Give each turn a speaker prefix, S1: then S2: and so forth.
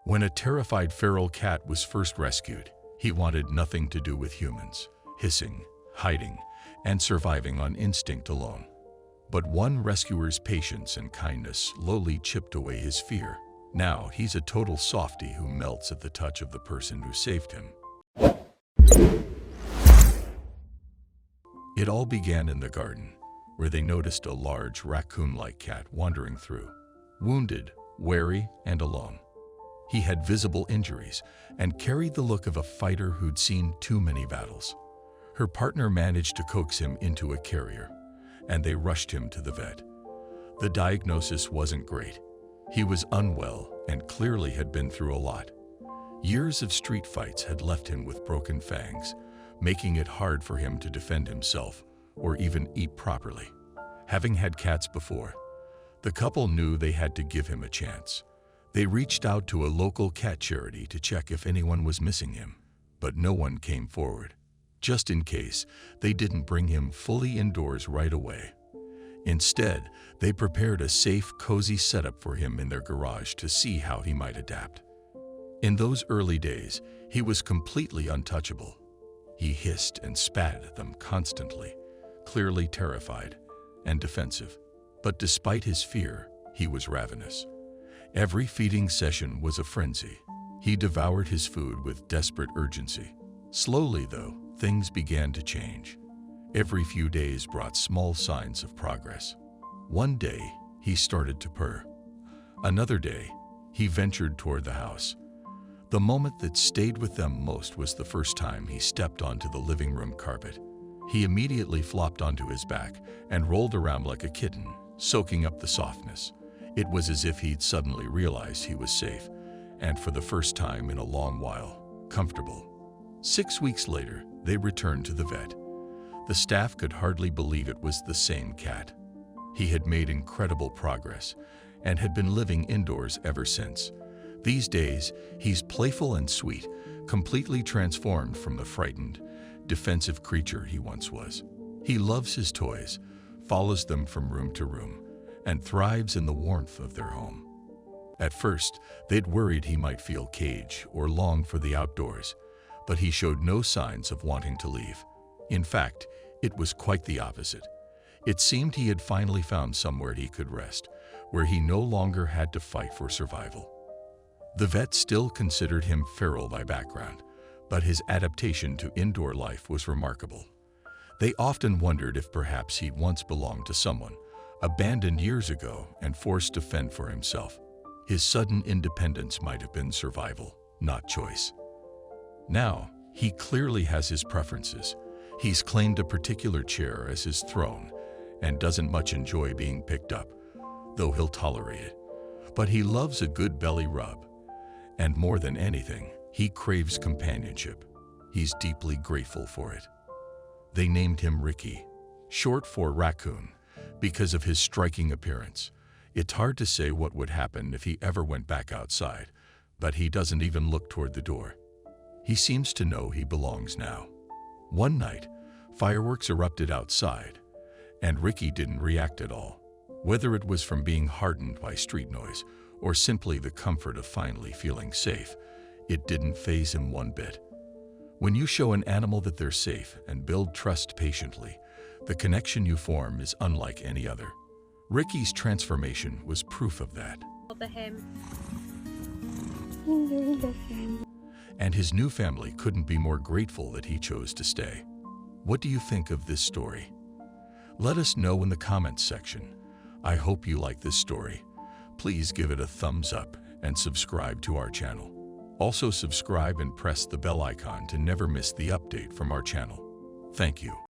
S1: When a terrified feral cat was first rescued, he wanted nothing to do with humans, hissing, hiding, and surviving on instinct alone. But one rescuer's patience and kindness slowly chipped away his fear. Now he's a total softie who melts at the touch of the person who saved him. It all began in the garden, where they noticed a large raccoon-like cat wandering through, wounded, wary, and alone. He had visible injuries and carried the look of a fighter who'd seen too many battles. Her partner managed to coax him into a carrier, and they rushed him to the vet. The diagnosis wasn't great. He was unwell and clearly had been through a lot. Years of street fights had left him with broken fangs, making it hard for him to defend himself or even eat properly. Having had cats before, the couple knew they had to give him a chance. They reached out to a local cat charity to check if anyone was missing him, but no one came forward. Just in case, they didn't bring him fully indoors right away. Instead, they prepared a safe, cozy setup for him in their garage to see how he might adapt. In those early days, he was completely untouchable. He hissed and spat at them constantly, clearly terrified and defensive. But despite his fear, he was ravenous. Every feeding session was a frenzy. He devoured his food with desperate urgency. Slowly, though, things began to change. Every few days brought small signs of progress. One day, he started to purr. Another day, he ventured toward the house. The moment that stayed with them most was the first time he stepped onto the living room carpet. He immediately flopped onto his back and rolled around like a kitten, soaking up the softness. It was as if he'd suddenly realized he was safe, and for the first time in a long while, comfortable. 6 weeks later, they returned to the vet. The staff could hardly believe it was the same cat. He had made incredible progress and had been living indoors ever since. These days, he's playful and sweet, completely transformed from the frightened, defensive creature he once was. He loves his toys, follows them from room to room, and thrives in the warmth of their home. At first, they'd worried he might feel caged or long for the outdoors, but he showed no signs of wanting to leave. In fact, it was quite the opposite. It seemed he had finally found somewhere he could rest, where he no longer had to fight for survival. The vet still considered him feral by background, but his adaptation to indoor life was remarkable. They often wondered if perhaps he'd once belonged to someone, abandoned years ago and forced to fend for himself. His sudden independence might have been survival, not choice. Now, he clearly has his preferences. He's claimed a particular chair as his throne and doesn't much enjoy being picked up, though he'll tolerate it. But he loves a good belly rub. And more than anything, he craves companionship. He's deeply grateful for it. They named him Ricky, short for raccoon, because of his striking appearance. It's hard to say what would happen if he ever went back outside, but he doesn't even look toward the door. He seems to know he belongs now. One night, fireworks erupted outside, and Ricky didn't react at all. Whether it was from being hardened by street noise or simply the comfort of finally feeling safe, it didn't faze him one bit. When you show an animal that they're safe and build trust patiently, the connection you form is unlike any other. Ricky's transformation was proof of that. And his new family couldn't be more grateful that he chose to stay. What do you think of this story? Let us know in the comments section. I hope you like this story. Please give it a thumbs up and subscribe to our channel. Also subscribe and press the bell icon to never miss the update from our channel. Thank you.